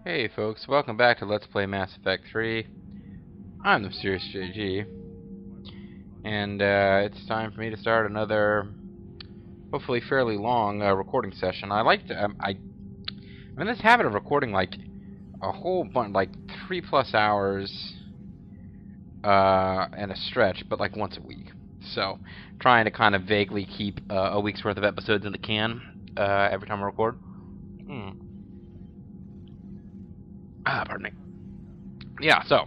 Hey folks, welcome back to Let's Play Mass Effect 3. I'm the Mysterious JG, and it's time for me to start another, hopefully fairly long recording session. I'm in this habit of recording like a whole bunch, like 3+ hours in a stretch, but like once a week. So, trying to kind of vaguely keep a week's worth of episodes in the can every time I record. Pardon me. Yeah, so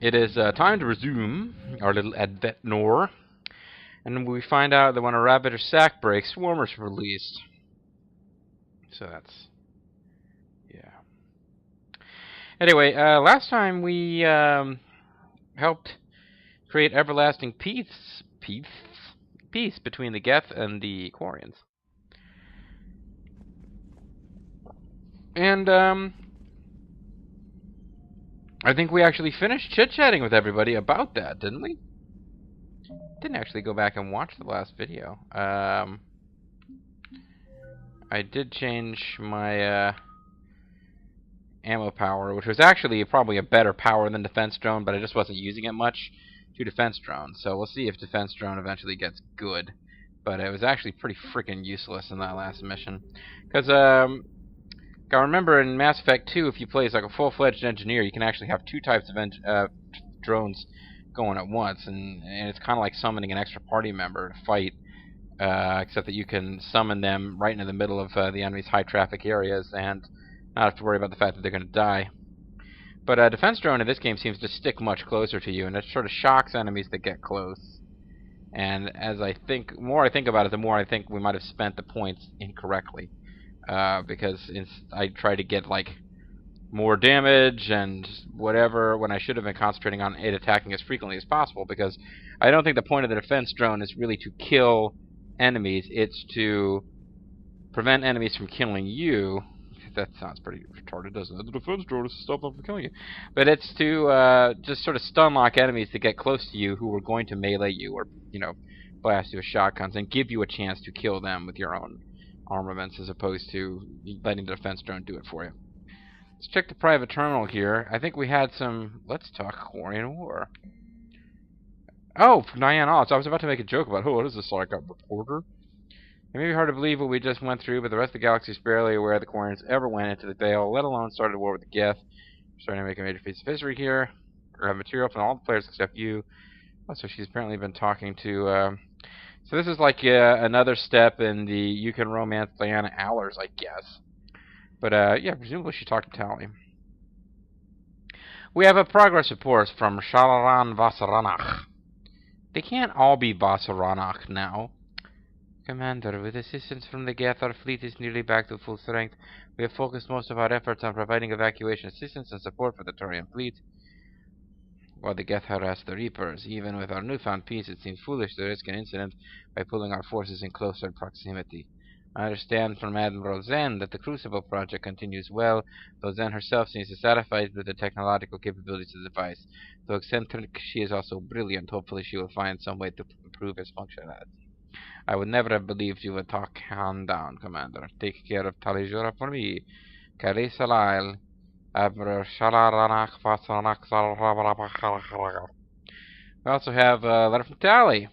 it is time to resume our little adventure, and we find out that when a rabbit or sack breaks, swarmers are released. So that's, yeah. Anyway, last time we helped create everlasting peace between the Geth and the Quarians. And I think we actually finished chit-chatting with everybody about that, didn't we? Didn't actually go back and watch the last video. I did change my ammo power, which was actually probably a better power than defense drone, but I just wasn't using it much, to defense drone. So we'll see if defense drone eventually gets good. But it was actually pretty freaking useless in that last mission. Because, I remember in Mass Effect 2, if you play as like a full-fledged engineer, you can actually have two types of drones going at once, and it's kind of like summoning an extra party member to fight, except that you can summon them right into the middle of the enemy's high-traffic areas, and not have to worry about the fact that they're going to die. But a defense drone in this game seems to stick much closer to you, and it sort of shocks enemies that get close. And as more I think about it, the more I think we might have spent the points incorrectly. Because I try to get like more damage and whatever when I should have been concentrating on it attacking as frequently as possible, because I don't think the point of the defense drone is really to kill enemies, it's to prevent enemies from killing you. That sounds pretty retarded, doesn't it? The defense drone is to stop them from killing you. But it's to just sort of stun lock enemies that get close to you who are going to melee you or, blast you with shotguns and give you a chance to kill them with your own armaments as opposed to letting the defense drone do it for you. Let's check the private terminal here. I think we had some... Let's talk Quarian War. Oh, Diane Oz. I was about to make a joke about, what is this, like a reporter? It may be hard to believe what we just went through, but the rest of the galaxy is barely aware the Quarians ever went into the Veil, let alone started a war with the Geth. We're starting to make a major piece of history here. We have material from all the players except you. Oh, so she's apparently been talking to... So this is like another step in the you can romance Diana Allers, I guess. But yeah, presumably she talked to Tali. We have a progress report from Shalaran Vasaranach. They can't all be Vasaranach now. Commander, with assistance from the Geth, our fleet is nearly back to full strength. We have focused most of our efforts on providing evacuation assistance and support for the Turian fleet. While the Geth harass the Reapers, even with our newfound peace, it seems foolish to risk an incident by pulling our forces in closer proximity. I understand from Admiral Zen that the Crucible project continues well, though Zen herself seems dissatisfied with the technological capabilities of the device. Though eccentric, she is also brilliant. Hopefully she will find some way to improve its functionality. I would never have believed you would talk hand down, Commander. Take care of Tali'Zorah for me. Kari Salail. We also have a letter from Tali.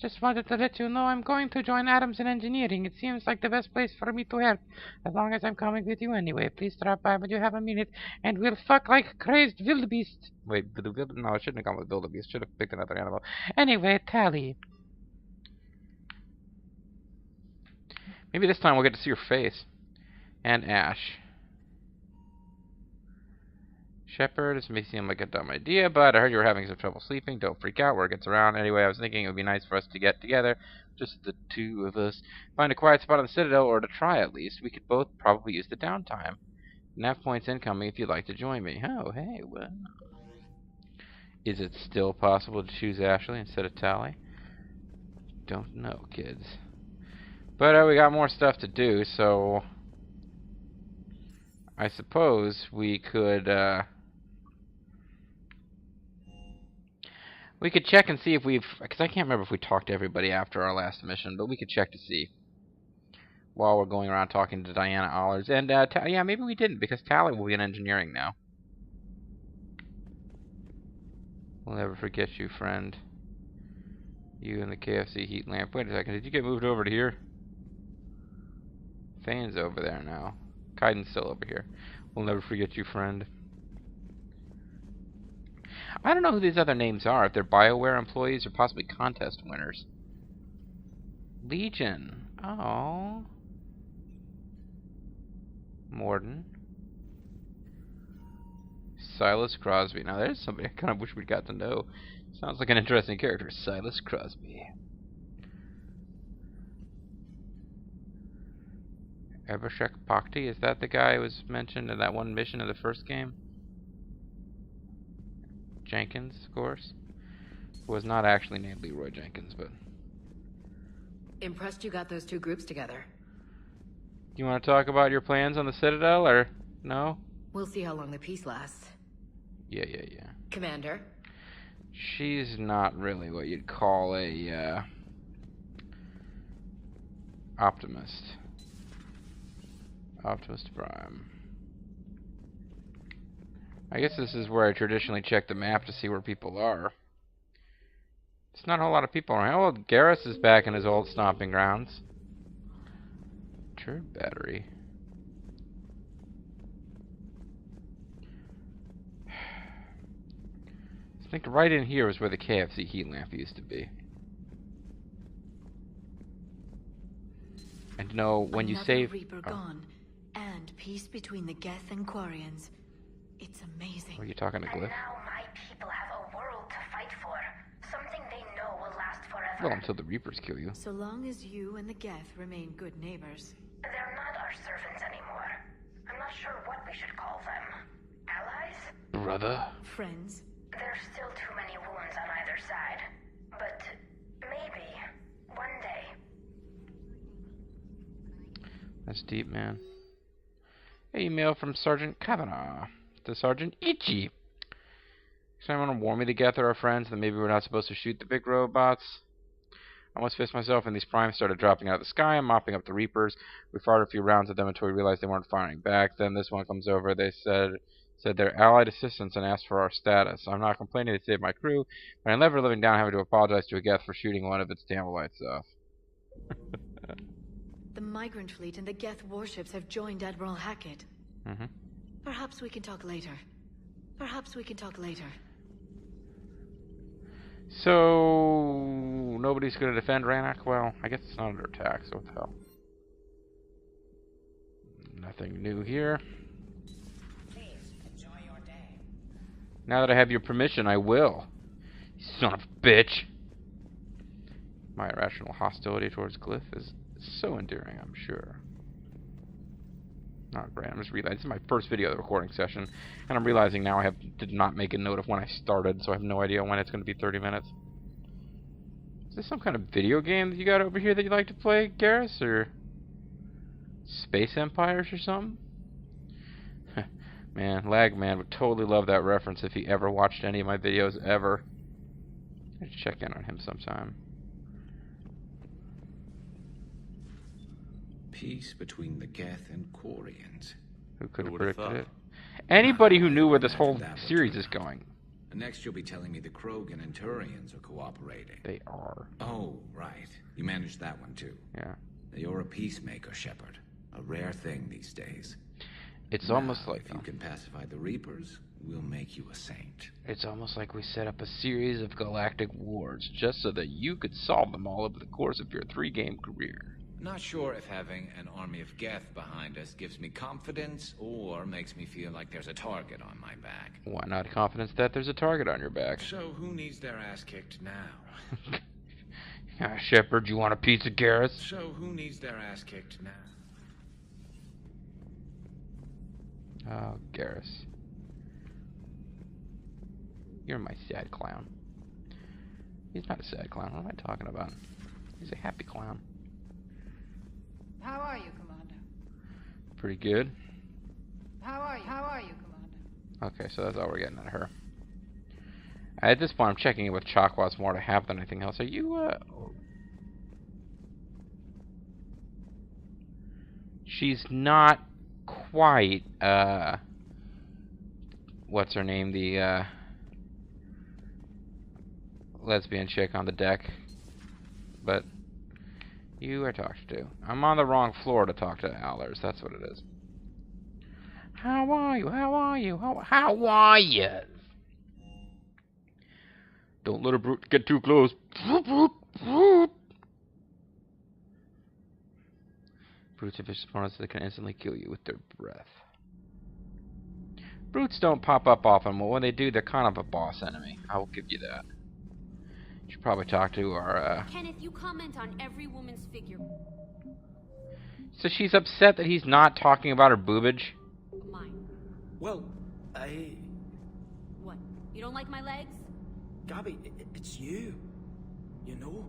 Just wanted to let you know I'm going to join Adams in engineering. It seems like the best place for me to help. As long as I'm coming with you anyway. Please drop by when you have a minute, and we'll fuck like crazed wildebeest. Wait, no, I shouldn't have gone with wildebeest. Should have picked another animal. Anyway, Tali. Maybe this time we'll get to see your face. And Ash. Shepard, this may seem like a dumb idea, but I heard you were having some trouble sleeping. Don't freak out, word gets around. Anyway, I was thinking it would be nice for us to get together, just the two of us. Find a quiet spot on the Citadel, or to try at least. We could both probably use the downtime. Nav points incoming if you'd like to join me. Oh, hey, well. Is it still possible to choose Ashley instead of Tali? Don't know, kids. But we got more stuff to do, so... I suppose we could, we could check and see if we've... Because I can't remember if we talked to everybody after our last mission, but we could check to see. while we're going around talking to Diana Allers. And, yeah, maybe we didn't, because Tali will be in engineering now. We'll never forget you, friend. You and the KFC heat lamp. Wait a second, did you get moved over to here? Thane's over there now. Kaiden's still over here. We'll never forget you, friend. I don't know who these other names are, if they're BioWare employees or possibly contest winners. Legion. Oh. Morden. Silas Crosby. Now there's somebody I kind of wish we'd got to know. Sounds like an interesting character. Silas Crosby. Abhishek Bhakti. Is that the guy who was mentioned in that one mission in the first game? Jenkins, of course. Was not actually named Leroy Jenkins, but... Impressed you got those two groups together. You want to talk about your plans on the Citadel, or no? We'll see how long the peace lasts. Yeah. Commander? She's not really what you'd call a, optimist. Optimus Prime. I guess this is where I traditionally check the map to see where people are. There's not a whole lot of people around. Oh, Garrus is back in his old stomping grounds. Turret battery. I think right in here was where the KFC heat lamp used to be. And you know, when you save... Reaper gone, and peace between the Geth and Quarians. It's amazing. Are you talking to Glyph? And now my people have a world to fight for. Something they know will last forever. Well, until the Reapers kill you. So long as you and the Geth remain good neighbors. They're not our servants anymore. I'm not sure what we should call them. Allies? Brother? Friends. There's still too many wounds on either side. But maybe one day. That's deep, man. Email from Sergeant Kavanaugh to Sergeant Ichi. Someone want to warn me to Geth are our friends that maybe we're not supposed to shoot the big robots. I almost pissed myself and these primes started dropping out of the sky and mopping up the Reapers. We fired a few rounds at them until we realized they weren't firing back. Then this one comes over. They said they're allied assistants and asked for our status. I'm not complaining to save my crew, but I'm never living down having to apologize to a Geth for shooting one of its damn lights off. The migrant fleet and the Geth warships have joined Admiral Hackett. Mm-hmm. Perhaps we can talk later. So, nobody's going to defend Rannoch? Well, I guess it's not under attack, so what the hell. Nothing new here. Please, enjoy your day. Now that I have your permission, I will. You son of a bitch! My irrational hostility towards Glyph is so endearing, I'm sure. Not great. I'm just realizing this is my first video of the recording session, and I'm realizing now I did not make a note of when I started, so I have no idea when it's going to be 30 minutes. Is this some kind of video game that you got over here that you like to play, Garrus, or Space Empires or something? Man, Lagman would totally love that reference if he ever watched any of my videos ever. I should check in on him sometime. Peace between the Geth and Quarians. Who could have Who would've predicted it? thought? Anybody who knew where this whole That would series turn is out. going. Next you'll be telling me the Krogan and Turians are cooperating. They are. Oh, right. You managed that one too. Yeah. You're a peacemaker, Shepard. A rare thing these days. It's Now, almost like if you can pacify the Reapers, we'll make you a saint. it's almost like we set up a series of galactic wars just so that you could solve them all over the course of your 3-game career. Not sure if having an army of Geth behind us gives me confidence or makes me feel like there's a target on my back. Why not confidence that there's a target on your back? So who needs their ass kicked now? Shepard, you want a piece of Garrus? So who needs their ass kicked now? Oh, Garrus. You're my sad clown. He's not a sad clown. What am I talking about? He's a happy clown. How are you, Commander? Pretty good. How are you, Commander? Okay, so that's all we're getting out of her. At this point, I'm checking in with Chakwas more to have than anything else. Are you, she's not quite, what's her name, the, lesbian chick on the deck. But you are talked to. I'm on the wrong floor to talk to Allers, that's what it is. How are you? How are you? How are you? Don't let a brute get too close. Brutes are vicious opponents that can instantly kill you with their breath. Brutes don't pop up often, but when they do, they're kind of a boss enemy. I will give you that. You should probably talk to our, Kenneth, you comment on every woman's figure. So she's upset that he's not talking about her boobage? Mine. Well, What? You don't like my legs? Gabby, it's you. You know?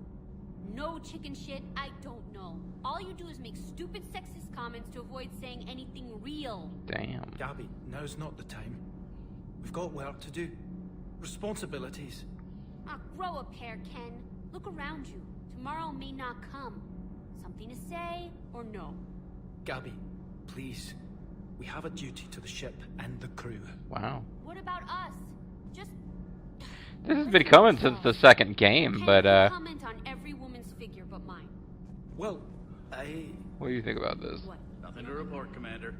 No chicken shit, I don't know. All you do is make stupid sexist comments to avoid saying anything real. Damn. Gabby, now's not the time. We've got work to do. Responsibilities. Ah, grow a pair, Ken. Look around you. Tomorrow may not come. Something to say or no? Gabby, please. We have a duty to the ship and the crew. Wow. What about us? Just... This has been coming since the second game, Ken, but, you comment on every woman's figure but mine. Well, what do you think about this? What? Nothing to report, Commander.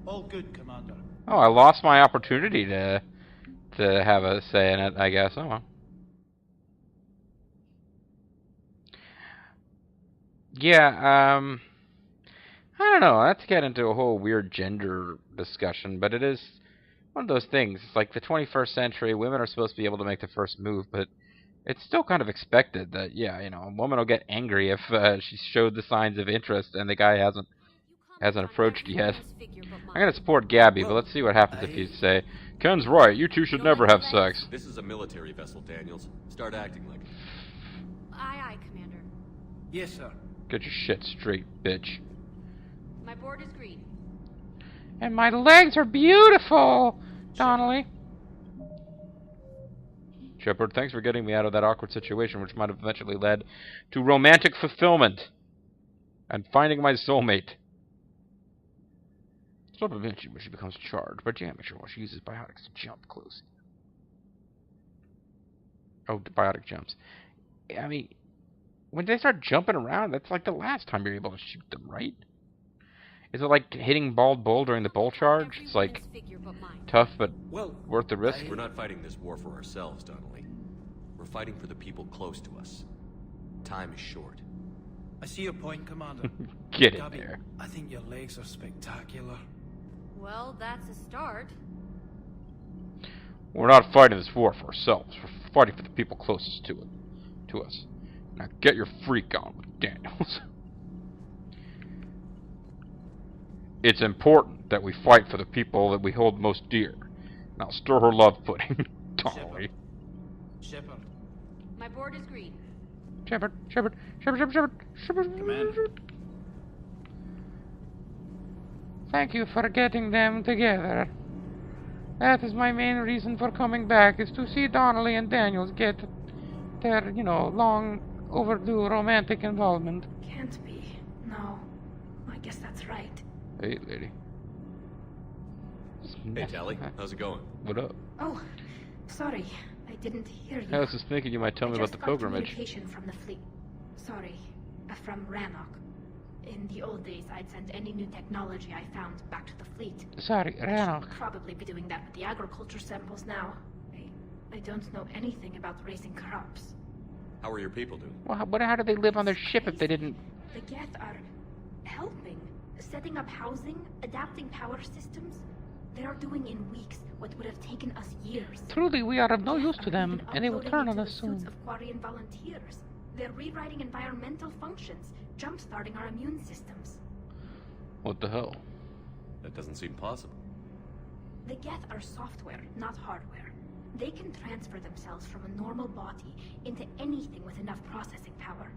All good, Commander. Oh, I lost my opportunity to have a say in it, I guess. Oh well. Yeah, I don't know. Let's get into a whole weird gender discussion, but it is one of those things. It's like the 21st century, women are supposed to be able to make the first move, but it's still kind of expected that, yeah, you know, a woman will get angry if she showed the signs of interest and the guy hasn't approached yet. I'm gonna support Gabby, but let's see what happens if you say, Ken's right, you two should never have sex. This is a military vessel, Daniels. Start acting like it. Aye, aye, Commander. Yes, sir. Get your shit straight, bitch. My board is green. And my legs are beautiful, Donnelly. Shepard, thanks for getting me out of that awkward situation, which might have eventually led to romantic fulfillment and finding my soulmate. Sort of eventually when she becomes charged, but yeah, make sure when she uses biotics to jump close. Oh, the biotic jumps. I mean, when they start jumping around, that's like the last time you're able to shoot them, right? Is it like hitting bald bull during the bull charge? It's like tough, but worth the risk. We're not fighting this war for ourselves, Donnelly. We're fighting for the people close to us. Time is short. I see your point, Commander. Get in Gabby, there. I think your legs are spectacular. Well, that's a start. We're not fighting this war for ourselves. We're fighting for the people closest to us. Now get your freak on with Daniels. It's important that we fight for the people that we hold most dear. Now stir her love pudding, Donnelly. Shepard. My board is green. Shepard. Commander. Thank you for getting them together. That is my main reason for coming back, is to see Donnelly and Daniels get their, you know, long overdue romantic involvement. Can't be. No. I guess that's right. Hey, lady. Hey, Tali. How's it going? What up? Oh, sorry. I didn't hear you. I was just thinking you might tell me about the pilgrimage. Communication from the fleet. Sorry. From Rannoch. In the old days, I'd send any new technology I found back to the fleet. Sorry, Rannoch. Probably be doing that with the agriculture samples now. I don't know anything about raising crops. How are your people doing? Well, how do they live on their ship if they didn't... The Geth are helping. Setting up housing, adapting power systems. They are doing in weeks what would have taken us years. Truly, we are of no use to them, and they will turn on us soon. soon. Of Quarian volunteers. They're rewriting environmental functions, jump-starting our immune systems. What the hell? That doesn't seem possible. The Geth are software, not hardware. They can transfer themselves from a normal body into anything with enough processing power.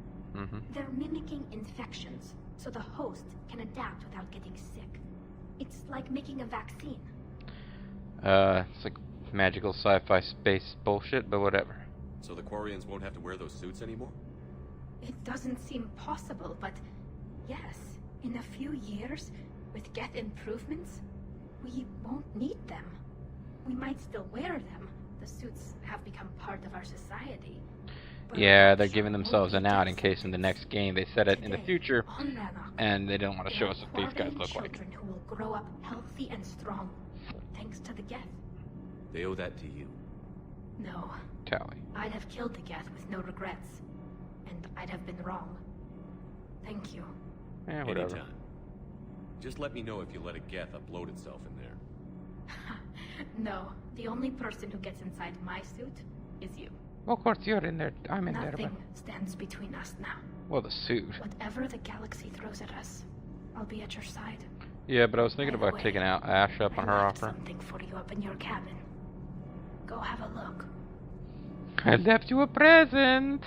They're mimicking infections, so the host can adapt without getting sick. It's like making a vaccine. It's like magical sci-fi space bullshit, but whatever. So the Quarians won't have to wear those suits anymore? It doesn't seem possible, but yes, in a few years, with Geth improvements, we won't need them. We might still wear them. The suits have become part of our society. Yeah, they're giving themselves an out in case in the next game they set it in the future, and they don't want to show us what these guys look like. Children who will grow up healthy and strong, thanks to the Geth. They owe that to you. No. Tali. I'd have killed the Geth with no regrets, and I'd have been wrong. Thank you. Yeah, whatever. Anytime. Just let me know if you let a Geth upload itself in there. No, the only person who gets inside my suit is you. Well, of course you're in there. I'm in there, but... Nothing stands between us now. Well, the suit. Whatever the galaxy throws at us, I'll be at your side. Yeah, but I was thinking about taking out Ash up on her offer. Something for you up in your cabin. Go have a look. I left you a present.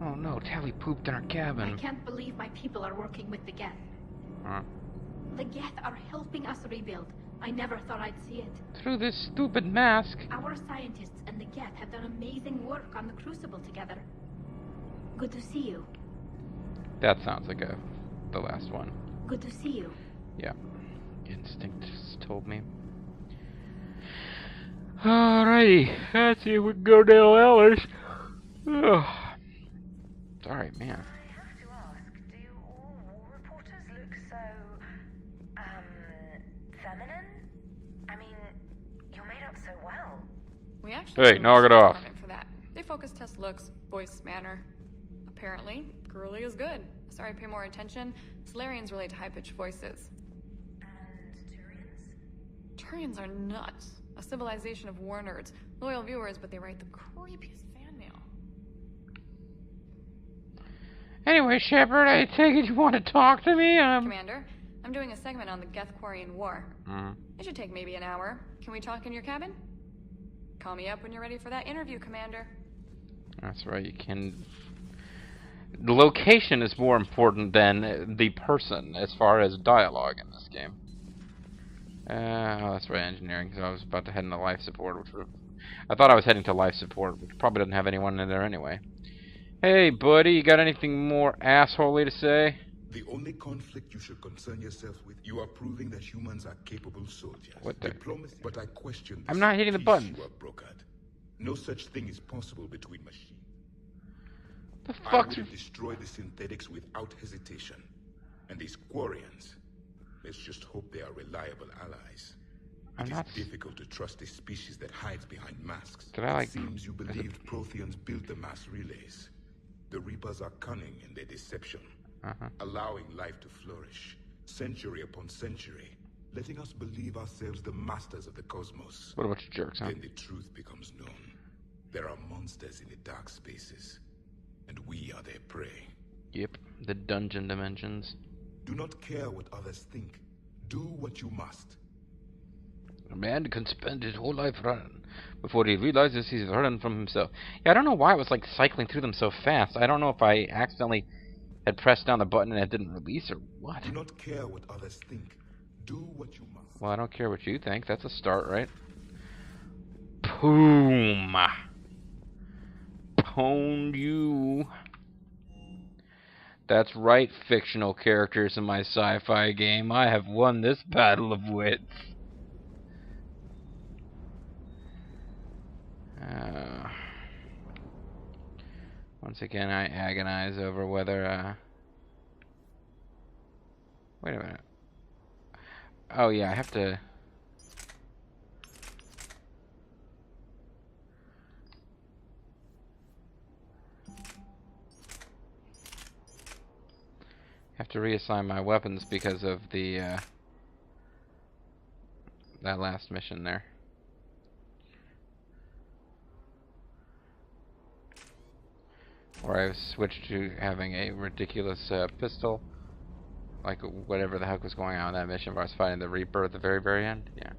Oh no, Tali pooped in our cabin. I can't believe my people are working with the Geth. Huh? The Geth are helping us rebuild. I never thought I'd see it. Through this stupid mask. Our scientists and the Geth have done amazing work on the Crucible together. Good to see you. That sounds like the last one. Good to see you. Yeah. Instinct just told me. Alrighty. Let's see if we can go down Ellers. Sorry, man. I have to ask, do all war reporters look so, feminine? I mean, you're made up so well. We actually Hey, knock it off. For that. They focus test looks, voice, manner. Apparently, girly is good. Sorry, pay more attention. Solarians relate to high-pitched voices. And Turians? Turians are nuts. A civilization of war nerds. Loyal viewers, but they write the creepiest fan mail. Anyway, Shepard, I take it you want to talk to me? Commander, I'm doing a segment on the Geth-Quarian War. Mm-hmm. It should take maybe an hour. Can we talk in your cabin? Call me up when you're ready for that interview, Commander. That's right, you can... The location is more important than the person as far as dialogue in this game. Oh, that's right, engineering, because I was about to head into life support, which would have... I thought I was heading to life support, which probably doesn't have anyone in there anyway. Hey, buddy, you got anything more assholey to say? The only conflict you should concern yourself with, you are proving that humans are capable soldiers. What the... Diplomacy, but I question I'm not hitting the buttons. You are brokered. No such thing is possible between machines. The fuck's... I will destroy the synthetics without hesitation. And these Quarians, let's just hope they are reliable allies. It is difficult to trust a species that hides behind masks. It seems you believed Protheans built the mass relays. The Reapers are cunning in their deception, allowing life to flourish, century upon century, letting us believe ourselves the masters of the cosmos. What about you jerks, huh? Then the truth becomes known. There are monsters in the dark spaces, and we are their prey. Yep, the dungeon dimensions. Do not care what others think. Do what you must. A man can spend his whole life running before he realizes he's running from himself. Yeah, I don't know why it was like cycling through them so fast. I don't know if I accidentally had pressed down the button and it didn't release or what. Do not care what others think. Do what you must. Well, I don't care what you think. That's a start, right? Boom. Pwned you. That's right, fictional characters in my sci-fi game. I have won this battle of wits. Once again, I agonize over whether, wait a minute. Oh, yeah, I have to... reassign my weapons because of the, that last mission there. Or I switched to having a ridiculous pistol, like whatever the heck was going on in that mission where I was fighting the Reaper at the very, very end. Yeah.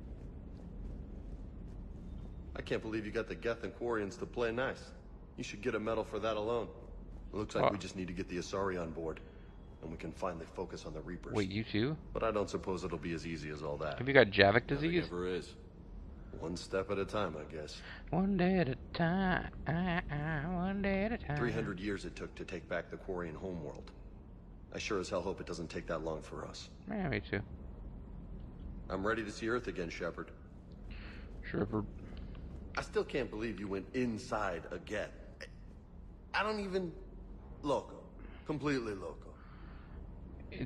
I can't believe you got the Geth and Quarians to play nice. You should get a medal for that alone. It looks like we just need to get the Asari on board, and we can finally focus on the Reapers. Wait, you too? But I don't suppose it'll be as easy as all that. Have you got Javik disease? Never is. One step at a time, I guess. One day at a time. One day at a time. 300 years it took to take back the Quarian homeworld. I sure as hell hope it doesn't take that long for us. Yeah, me too. I'm ready to see Earth again, Shepard. Shepard. I still can't believe you went inside a Geth. I don't even... Loco. Completely loco.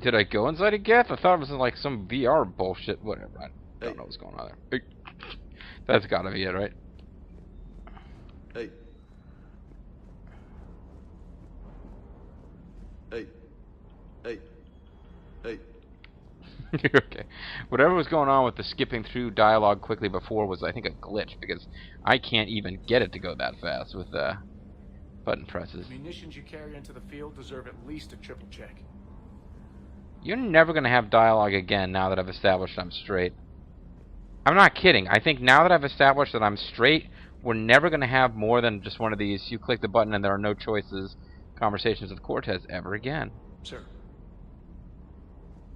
Did I go inside a Geth? I thought it was like some VR bullshit. Whatever. I don't know what's going on there. That's gotta be it, right? Hey. Hey. Hey. Hey. Okay. Whatever was going on with the skipping through dialogue quickly before was, I think, a glitch, because I can't even get it to go that fast with button presses. Munitions you carry into the field deserve at least a triple check. You're never going to have dialogue again now that I've established I'm straight. I'm not kidding. I think now that I've established that I'm straight, we're never going to have more than just one of these, you click the button and there are no choices, conversations with Cortez ever again. Sir.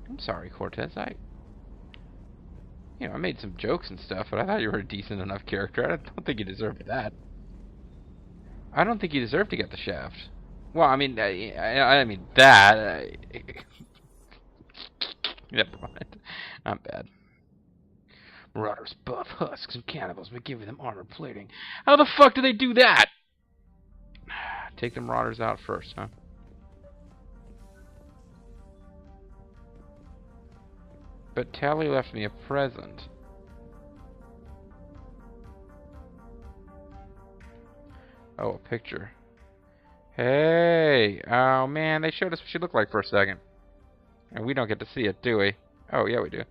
I'm sorry, Cortez. I made some jokes and stuff, but I thought you were a decent enough character. I don't think you deserved that. I don't think you deserve to get the shaft. Well, I mean, I mean that. Never mind. I'm bad. Marauders, buff, husks, and cannibals, but give them armor plating. How the fuck do they do that? Take the marauders out first, huh? But Tali left me a present. Oh, a picture. Hey! Oh man, they showed us what she looked like for a second. And we don't get to see it, do we? Oh, yeah, we do.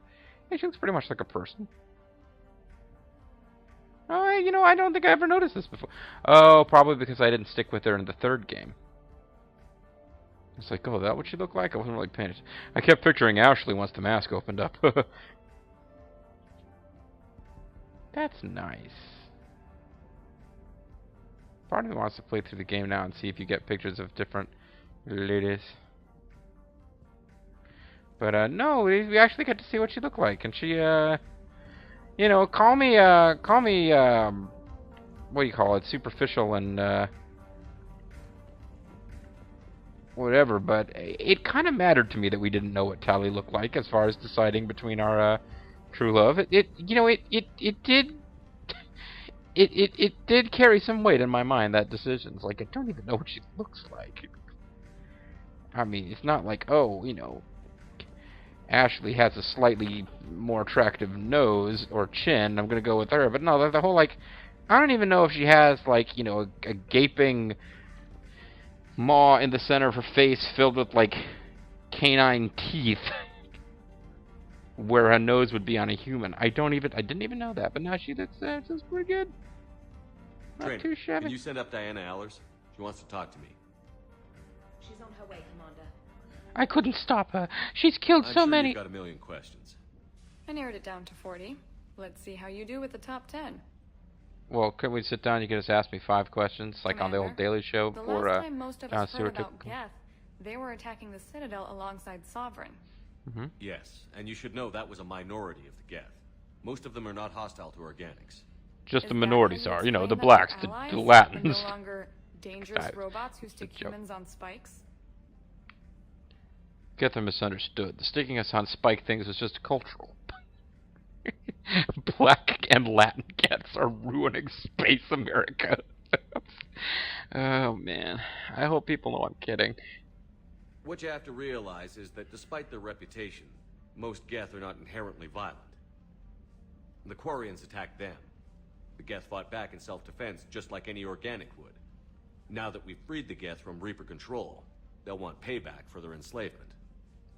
Hey, she looks pretty much like a person. Oh, I don't think I ever noticed this before. Oh, probably because I didn't stick with her in the third game. It's like, oh, is that what she looked like? I wasn't really paying attention. I kept picturing Ashley once the mask opened up. That's nice. Part of me wants to play through the game now and see if you get pictures of different ladies. But, no, we actually got to see what she looked like. And she, call me, what do you call it, superficial and, whatever, but it kind of mattered to me that we didn't know what Tali looked like as far as deciding between our, true love. It did carry some weight in my mind, that decision. It's like, I don't even know what she looks like. I mean, it's not like, oh, Ashley has a slightly more attractive nose or chin, I'm gonna go with her. But no, the whole, like, I don't even know if she has, like, a gaping maw in the center of her face filled with, like, canine teeth where her nose would be on a human. I didn't even know that, but now she looks pretty good. Not too shabby. Can you send up Diana Allers? She wants to talk to me. She's on her way, Commander. I couldn't stop her. She's killed so many. You've got a million questions. I narrowed it down to 40. Let's see how you do with the top 10. Well, could we sit down? You could just ask me 5 questions, like Commander, on the old Daily Show the before last time most of Jon us heard Stewart about Geth, they were attacking the Citadel alongside Sovereign. Mm-hmm. Yes, and you should know that was a minority of the Geth. Most of them are not hostile to organics. Just the minorities are, the blacks, the Latins. No longer dangerous robots who stick humans on spikes. Get them misunderstood. The sticking us on spike things is just cultural. Black and Latin Geths are ruining space America. Oh man, I hope people know I'm kidding. What you have to realize is that despite their reputation, most Geth are not inherently violent. The Quarians attacked them. The Geth fought back in self-defense just like any organic would. Now that we've freed the Geth from Reaper control, they'll want payback for their enslavement.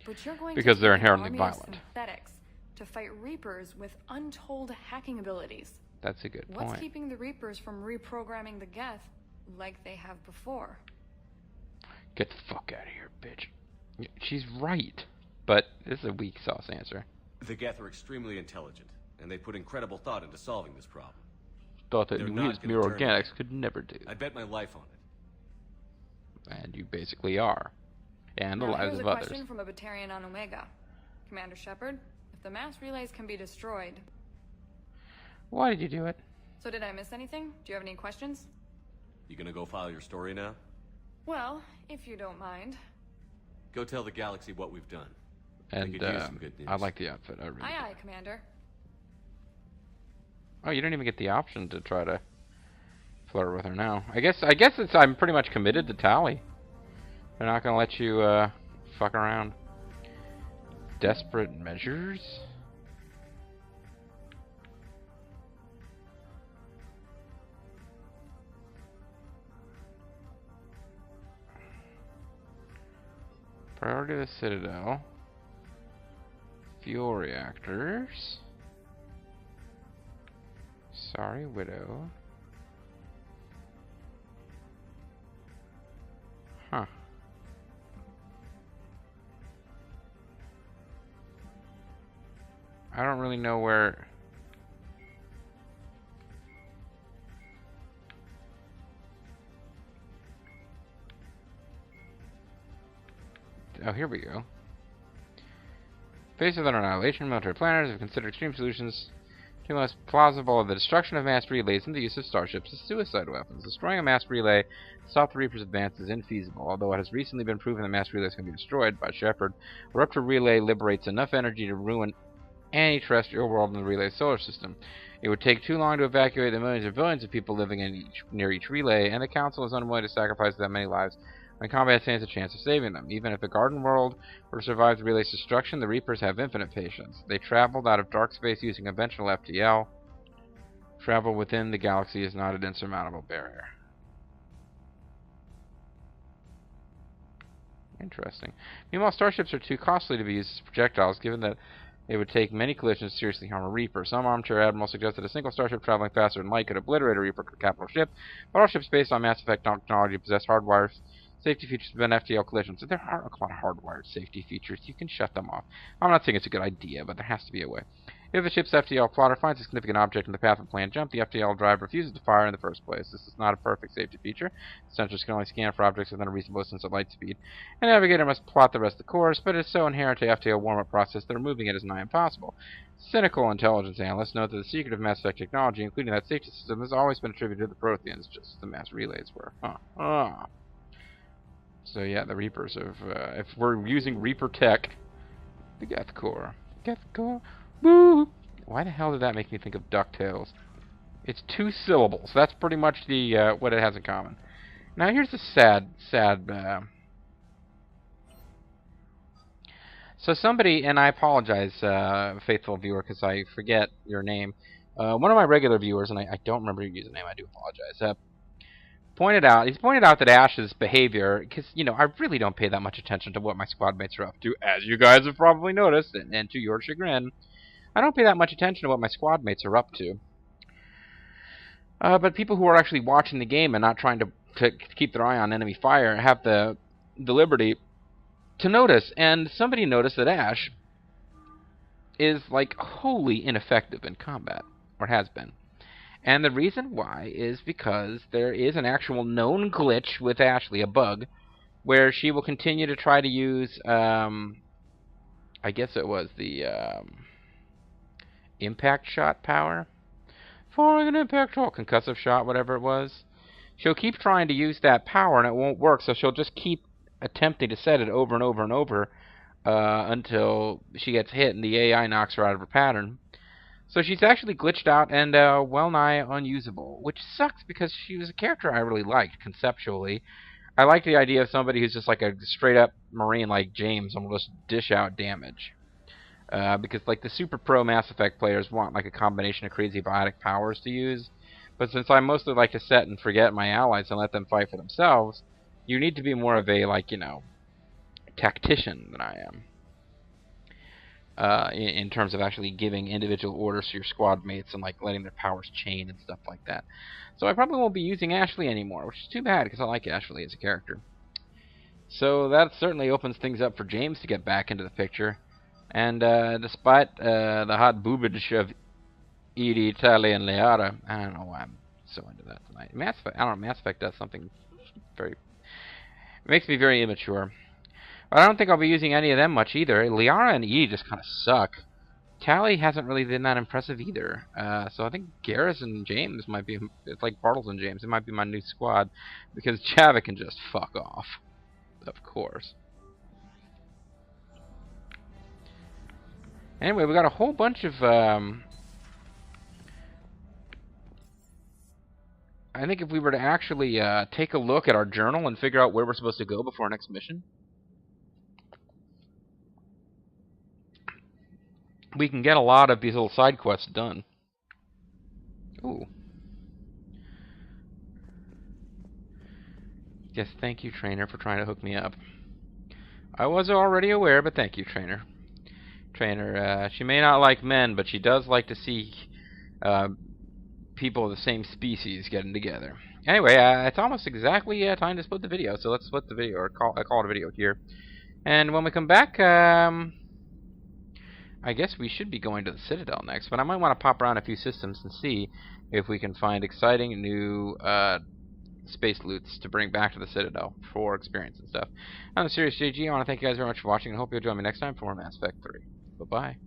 But you're going because to they're take an inherently army violent. Of synthetics to fight Reapers with untold hacking abilities. That's a good point. What's keeping the Reapers from reprogramming the Geth like they have before? Get the fuck out of here, bitch. She's right. But this is a weak sauce answer. The Geth are extremely intelligent, and they put incredible thought into solving this problem. Thought that we as mere organics could never do. I bet my life on it. And you basically are. And the lives of others. Here's a question from a Batarian on Omega. Commander Shepard, if the mass relays can be destroyed... Why did you do it? So did I miss anything? Do you have any questions? You gonna go file your story now? Well, if you don't mind. Go tell the galaxy what we've done. And We could use some good news. I like the outfit. I really Aye, do. aye, Commander. Oh, you didn't even get the option to try to flirt with her now. I guess it's I'm pretty much committed to Tali. They're not gonna let you fuck around. Desperate measures? Priority of the Citadel. Fuel reactors. Sorry, Widow. Huh. I don't really know where... Oh, here we go. Faced with an annihilation, military planners have considered extreme solutions. Two most plausible are the destruction of mass relays and the use of starships as suicide weapons. Destroying a mass relay to stop the Reaper's advance is infeasible, although it has recently been proven that mass relays can be destroyed by Shepard. A rupture relay liberates enough energy to ruin any terrestrial world in the relay solar system. It would take too long to evacuate the millions or billions of people living near each relay, and the Council is unwilling to sacrifice that many lives when combat stands a chance of saving them. Even if the Garden World were to survive the relay's destruction, the Reapers have infinite patience. They traveled out of dark space using conventional FTL. Travel within the galaxy is not an insurmountable barrier. Interesting. Meanwhile, starships are too costly to be used as projectiles, given that it would take many collisions to seriously harm a Reaper. Some armchair admirals suggested a single starship traveling faster than light could obliterate a Reaper capital ship, but all ships based on Mass Effect technology possess hardwired safety features to prevent FTL collisions. There are a lot of hardwired safety features. You can shut them off. I'm not saying it's a good idea, but there has to be a way. If the ship's FTL plotter finds a significant object in the path of a planned jump, the FTL drive refuses to fire in the first place. This is not a perfect safety feature. The sensors can only scan for objects within a reasonable distance at light speed. A navigator must plot the rest of the course, but it is so inherent to FTL warm-up process that removing it is nigh impossible. Cynical intelligence analysts note that the secret of Mass Effect technology, including that safety system, has always been attributed to the Protheans, just as the mass relays were. So yeah, the Reapers of, if we're using Reaper tech, the Geth Core. Geth Core, woo! Why the hell did that make me think of DuckTales? It's 2 syllables. That's pretty much the, what it has in common. Now here's the sad, so somebody, and I apologize, faithful viewer, because I forget your name. One of my regular viewers, and I don't remember your username, I do apologize, he's pointed out that Ash's behavior, because, you know, I really don't pay that much attention to what my squad mates are up to, as you guys have probably noticed, and to your chagrin. I don't pay that much attention to what my squad mates are up to. But people who are actually watching the game and not trying to keep their eye on enemy fire have the liberty to notice, and somebody noticed that Ash is, like, wholly ineffective in combat, or has been. And the reason why is because there is an actual known glitch with Ashley, a bug, where she will continue to try to use, I guess it was the impact shot power? Firing an impact shot, concussive shot, whatever it was. She'll keep trying to use that power and it won't work, so she'll just keep attempting to set it over and over and over until she gets hit and the AI knocks her out of her pattern. So she's actually glitched out and well-nigh unusable, which sucks because she was a character I really liked conceptually. I like the idea of somebody who's just like a straight-up Marine like James and will just dish out damage. Because like the super pro Mass Effect players want like a combination of crazy biotic powers to use. But since I mostly like to set and forget my allies and let them fight for themselves, you need to be more of a, like, you know, tactician than I am. In terms of actually giving individual orders to your squad mates and like letting their powers chain and stuff like that. So I probably won't be using Ashley anymore, which is too bad because I like Ashley as a character. So that certainly opens things up for James to get back into the picture. And despite the hot boobage of Edie, Tali, and Liara, I don't know why I'm so into that tonight. Mass Effect, I don't know, Mass Effect does something very... It makes me very immature. But I don't think I'll be using any of them much either. Liara and Edie just kind of suck. Tali hasn't really been that impressive either. So I think Garrus and James might be, it's like Bartles and James, it might be my new squad, because Chava can just fuck off, of course. Anyway, we got a whole bunch of, I think if we were to actually take a look at our journal and figure out where we're supposed to go before our next mission, we can get a lot of these little side quests done. Ooh. Yes, thank you, Trainer, for trying to hook me up. I was already aware, but thank you, Trainer. Trainer, she may not like men, but she does like to see people of the same species getting together. Anyway, it's almost exactly time to split the video, so let's split the video, or I call it a video here. And when we come back, I guess we should be going to the Citadel next, but I might want to pop around a few systems and see if we can find exciting new space loots to bring back to the Citadel for experience and stuff. I'm the Serious JG. I want to thank you guys very much for watching, and hope you'll join me next time for more Mass Effect 3. Bye-bye.